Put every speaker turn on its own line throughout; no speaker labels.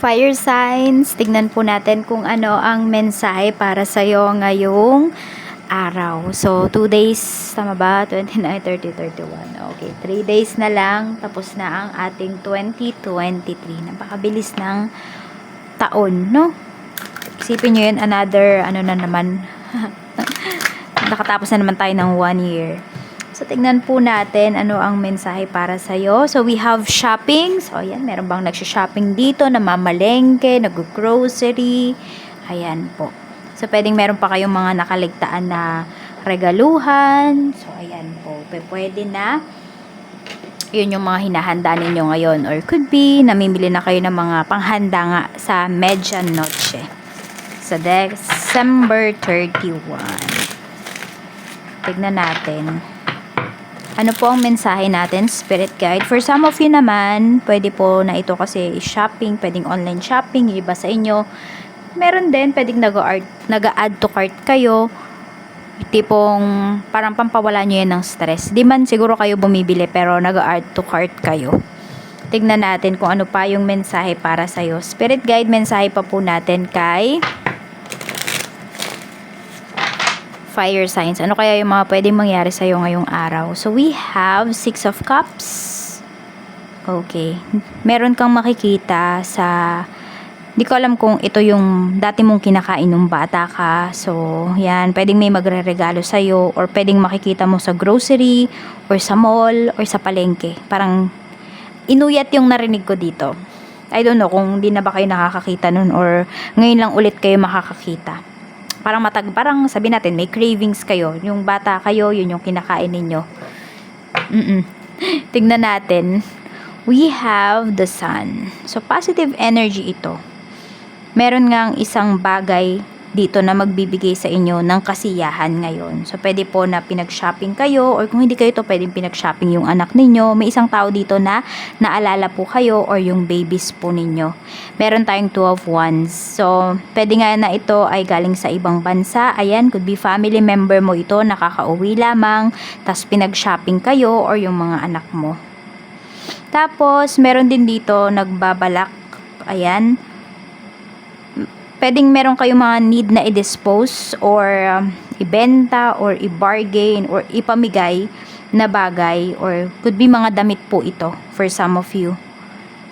Fire signs, tignan po natin kung ano ang mensahe para sa'yo ngayong araw. So, 2 days, tama ba? 29, 30, 31. Okay, 3 days na lang, tapos na ang ating 2023. Napakabilis ng taon, no? Isipin nyo yun, another, ano na naman, nakatapos na naman tayo ng 1 year. So, tignan po natin ano ang mensahe para sa'yo. So, we have shopping. So, ayan, meron bang nagsha-shopping dito, namamalengke, nag-grocery. Ayan po. So, pwedeng meron pa kayong mga nakaligtaan na regaluhan. So, ayan po. Pwede na. Yun yung mga hinahanda ninyo ngayon. Or could be, namimili na kayo ng mga panghanda nga sa medianoche. Sa December 31. Tignan natin. Ano po ang mensahe natin, Spirit Guide? For some of you naman, pwede po na ito kasi shopping, pwedeng online shopping, yung iba sa inyo. Meron din, pwedeng nag-add to cart kayo. Tipong parang pampawala nyo yan ng stress. Di man siguro kayo bumibili pero nag-add to cart kayo. Tignan natin kung ano pa yung mensahe para sa'yo. Spirit Guide, mensahe pa po natin kay fire signs. Ano kaya yung mga pwedeng mangyari sa'yo ngayong araw? So, we have 6 of Cups. Okay. Meron kang makikita sa... Di ko alam kung ito yung dati mong kinakain nung bata ka. So, yan. Pwedeng may magre-regalo sa'yo or pwedeng makikita mo sa grocery or sa mall or sa palengke. Parang inuyat yung narinig ko dito. I don't know kung di na ba kayo nakakakita nun or ngayon lang ulit kayo makakakita. Parang sabi natin, may cravings kayo. Yung bata kayo, yun yung kinakain ninyo. Tignan natin. We have the sun. So, positive energy ito. Meron ngang isang bagay dito na magbibigay sa inyo ng kasiyahan ngayon. So, pwede po na pinag-shopping kayo or kung hindi kayo to pwedeng pinag-shopping yung anak ninyo. May isang tao dito na naalala po kayo or yung babies po ninyo. Meron tayong 2 of Wands. So, pwede nga na ito ay galing sa ibang bansa. Ayan, could be family member mo ito, nakakauwi lamang, tas pinag-shopping kayo or yung mga anak mo. Tapos, meron din dito nagbabalak. Ayan, pwedeng meron kayong mga need na i-dispose or ibenta or i-bargain or ipamigay na bagay or could be mga damit po ito for some of you.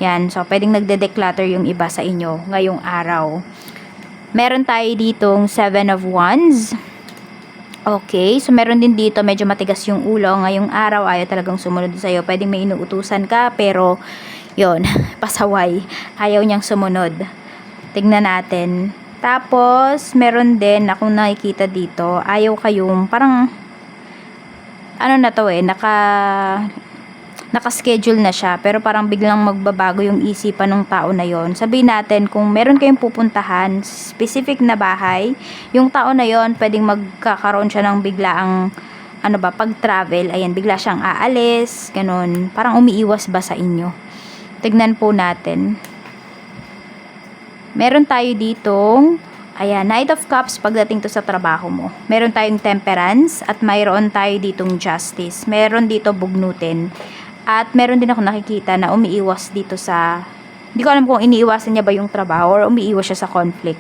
Yan, so pwedeng nagde-declutter yung iba sa inyo ngayong araw. Meron tayo ditong 7 of Wands. Okay, so meron din dito medyo matigas yung ulo ngayong araw, ayaw talagang sumunod sa'yo. Pwedeng may inuutusan ka pero yon pasaway, ayaw niyang sumunod. Tignan natin. Tapos, meron din akong nakikita dito. Ayaw kayong, parang, ano na to naka-schedule na siya. Pero parang biglang magbabago yung isipan ng tao na yon. Sabihin natin, kung meron kayong pupuntahan, specific na bahay, yung tao na yon, pwedeng magkakaroon siya ng biglaang, pag-travel. Ayan, bigla siyang aalis, ganun. Parang umiiwas ba sa inyo? Tignan po natin. Meron tayo ditong, ayan, Knight of Cups pagdating to sa trabaho mo. Meron tayong Temperance at mayroon tayo ditong Justice. Meron dito bugnutin. At meron din ako nakikita na umiiwas dito sa, hindi ko alam kung iniiwasan niya ba yung trabaho or umiiwas siya sa conflict.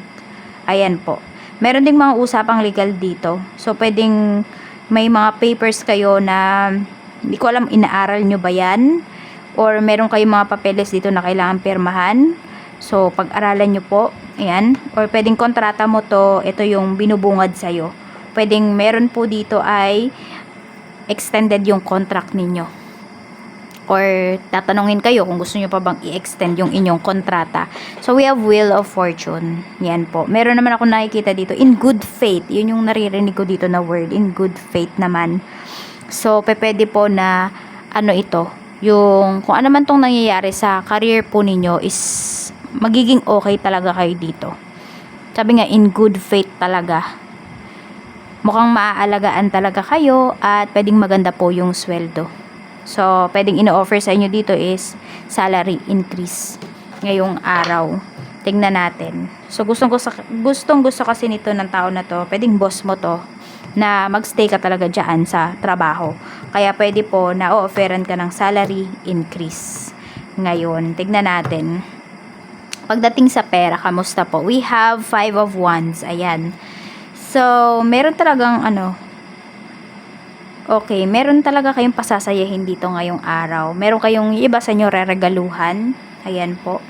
Ayan po. Meron ding mga usapang legal dito. So, pwedeng may mga papers kayo na, hindi ko alam, inaaral nyo ba yan? Or meron kayong mga papeles dito na kailangan pirmahan. So, pag-aralan nyo po, ayan, or pwedeng kontrata mo to, ito yung binubungad sa'yo. Pwedeng meron po dito ay extended yung contract ninyo. Or tatanungin kayo kung gusto nyo pa bang i-extend yung inyong kontrata. So, we have Wheel of Fortune. Yan po. Meron naman ako nakikita dito, in good faith. Yun yung naririnig ko dito na word, in good faith naman. So, pwede po na, ito, yung, kung ano man tong nangyayari sa career po ninyo is, magiging okay talaga kayo dito. Sabi nga, in good faith talaga. Mukhang maaalagaan talaga kayo at pwedeng maganda po yung sweldo. So, pwedeng ino-offer sa inyo dito is salary increase ngayong araw. Tingnan natin. So, gustong gusto kasi nito ng tao na to. Pwedeng boss mo to na magstay ka talaga dyan sa trabaho. Kaya pwede po na o-offeran ka ng salary increase. Ngayon, tignan natin. Pagdating sa pera, kamusta po? We have 5 of Wands. Ayan. So, meron talagang okay, meron talaga kayong pasasayahin dito ngayong araw. Meron kayong iba sa inyo reregaluhan. Ayan po.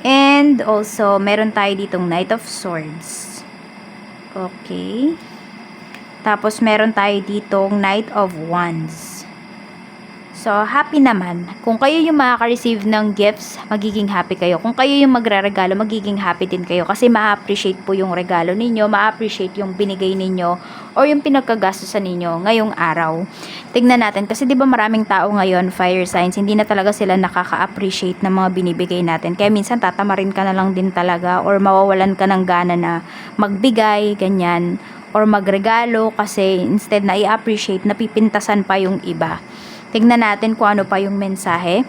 And also, meron tayo ditong Knight of Swords. Okay. Tapos, meron tayo ditong Knight of Wands. So, happy naman. Kung kayo yung makaka-receive ng gifts, magiging happy kayo. Kung kayo yung magre-regalo, magiging happy din kayo. Kasi ma-appreciate po yung regalo ninyo, ma-appreciate yung binigay ninyo, or yung pinagkagastusan ninyo ngayong araw. Tignan natin, kasi di ba maraming tao ngayon, fire signs, hindi na talaga sila nakaka-appreciate ng mga binibigay natin. Kaya minsan tatamarin ka na lang din talaga, or mawawalan ka ng gana na magbigay, ganyan, or magregalo, kasi instead na i-appreciate, napipintasan pa yung iba. Tignan natin kung ano pa yung mensahe.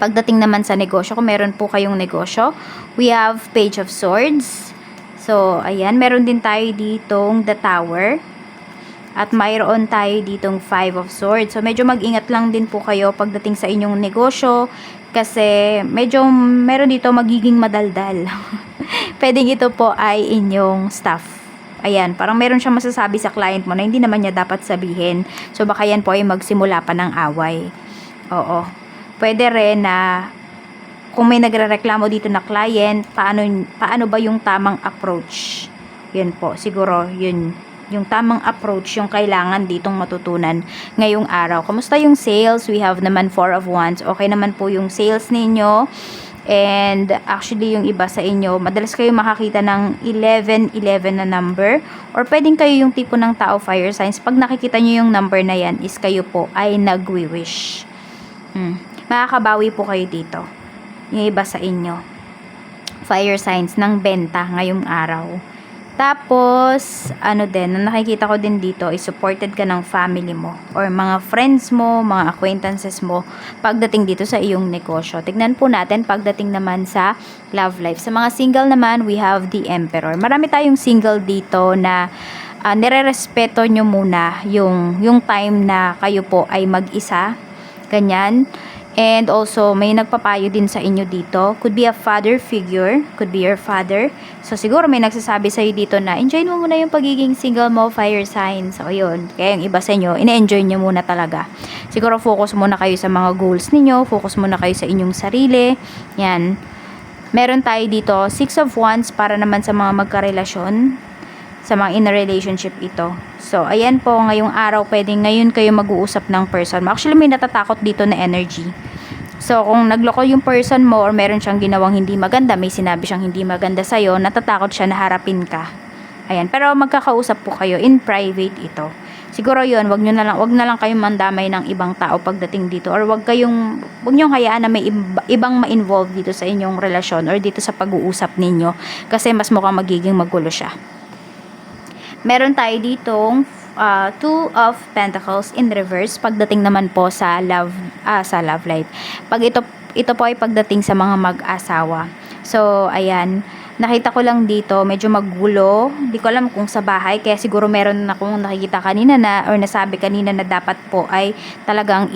Pagdating naman sa negosyo, kung meron po kayong negosyo, we have Page of Swords. So, ayan, meron din tayo ditong The Tower. At mayroon tayo ditong Five of Swords. So, medyo mag-ingat lang din po kayo pagdating sa inyong negosyo. Kasi, medyo meron dito magiging madaldal. Pwedeng ito po ay inyong staff. Ayan, parang meron siyang masasabi sa client mo na hindi naman niya dapat sabihin. So, baka yan po ay magsimula pa ng away. Oo. Pwede rin na kung may nagrereklamo dito na client, paano ba yung tamang approach? Yun po, siguro yun. Yung tamang approach, yung kailangan ditong matutunan ngayong araw. Kamusta yung sales? We have naman 4 of Wands. Okay naman po yung sales ninyo. And actually yung iba sa inyo, madalas kayo makakita ng 11 na number, or pwedeng kayo yung tipo ng tao fire signs, pag nakikita nyo yung number na yan is kayo po ay nagwi-wish. Makakabawi po kayo dito, yung iba sa inyo, fire signs ng benta ngayong araw. Tapos, nakikita ko din dito, is supported ka ng family mo, or mga friends mo, mga acquaintances mo, pagdating dito sa iyong negosyo. Tignan po natin, pagdating naman sa love life. Sa mga single naman, we have the Emperor. Marami tayong single dito na nire-respeto nyo muna yung time na kayo po ay mag-isa. Ganyan. And also, may nagpapayo din sa inyo dito. Could be a father figure. Could be your father. So, siguro may nagsasabi sa'yo dito na, enjoy mo muna yung pagiging single mo, fire sign. So, yun. Kaya yung iba sa inyo, ine-enjoy nyo muna talaga. Siguro, focus muna kayo sa mga goals ninyo. Focus muna kayo sa inyong sarili. Yan. Meron tayo dito, 6 of Wands para naman sa mga magkarelasyon. Sa mga in a relationship ito. So, ayan po, ngayong araw, pwedeng ngayon kayo mag-uusap ng person. Actually, may natatakot dito na energy. So, kung nagloko yung person mo or meron siyang ginawang hindi maganda, may sinabi siyang hindi maganda sa'yo, natatakot siya na harapin ka. Ayan, pero magkakausap po kayo in private ito. Siguro yun, wag na lang kayong mandamay ng ibang tao pagdating dito, or wag niyong hayaan na may ibang ma-involve dito sa inyong relasyon or dito sa pag-uusap ninyo, kasi mas mukhang magiging magulo siya. Meron tayo ditong 2 of Pentacles in reverse pagdating naman po sa love life. Pag ito po ay pagdating sa mga mag-asawa. So, ayan, nakita ko lang dito, medyo magulo. Hindi ko alam kung sa bahay, kaya siguro meron akong nakikita kanina na, or nasabi kanina na dapat po ay talagang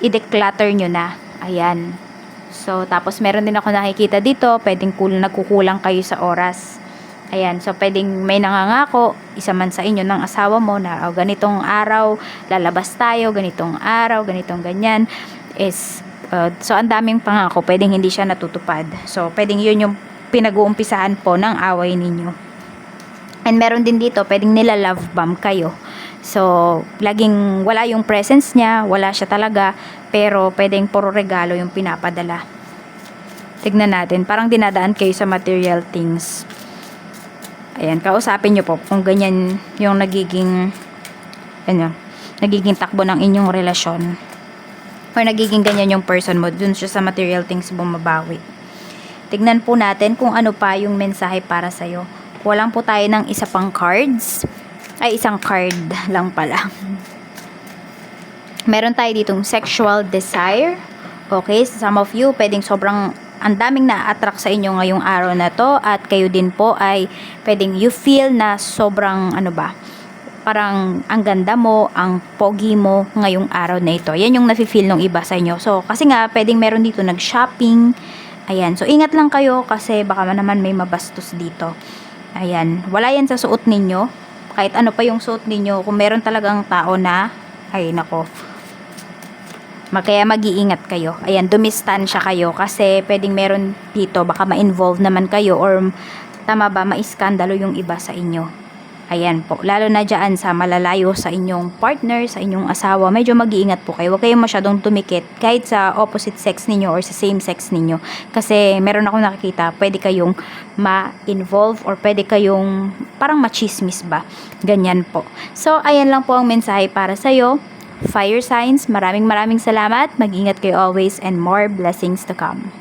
i-declutter nyo na. Ayan. So, tapos meron din ako nakikita dito, pwedeng nagkukulang kayo sa oras. Ayan, so pwedeng may nangangako, isa man sa inyo ng asawa mo na ganitong araw, lalabas tayo, ganitong araw, ganitong ganyan. So ang daming pangako, pwedeng hindi siya natutupad. So pwedeng yun yung pinag-uumpisahan po ng away ninyo. And meron din dito, pwedeng nila-love bomb kayo. So, laging wala yung presence niya, wala siya talaga, pero pwedeng puro regalo yung pinapadala. Tignan natin, parang dinadaan kayo sa material things. Ayan, kausapin nyo po kung ganyan yung nagiging takbo ng inyong relasyon. Or nagiging ganyan yung person mo, dun siya sa material things bumabawi. Tignan po natin kung ano pa yung mensahe para sa'yo. Walang po tayo ng isang card lang pala. Meron tayo ditong sexual desire. Okay, some of you, pwedeng sobrang ang daming na-attract sa inyo ngayong araw na to, at kayo din po ay pwedeng you feel na sobrang parang ang ganda mo, ang pogi mo ngayong araw na ito. Yan yung nafe-feel ng iba sa inyo. So, kasi nga pwedeng meron dito nag-shopping, Ayan, so ingat lang kayo kasi baka naman may mabastos dito. Ayan, wala yan sa suot ninyo. Kahit ano pa yung suot ninyo, kung meron talagang tao na, ay nako, kaya mag-iingat kayo. Ayan, dumistansya kayo kasi pwedeng meron dito, baka ma-involve naman kayo or tama ba, maiskandalo yung iba sa inyo. Ayan po, lalo na dyan sa malalayo sa inyong partner, sa inyong asawa, medyo mag-iingat po kayo. Huwag kayong masyadong tumikit kahit sa opposite sex ninyo or sa same sex ninyo. Kasi meron akong nakikita, pwede kayong ma-involve or pwede kayong parang machismis ba. Ganyan po. So, ayan lang po ang mensahe para sa'yo. Fire signs, maraming salamat. Mag-ingat kayo always and more blessings to come.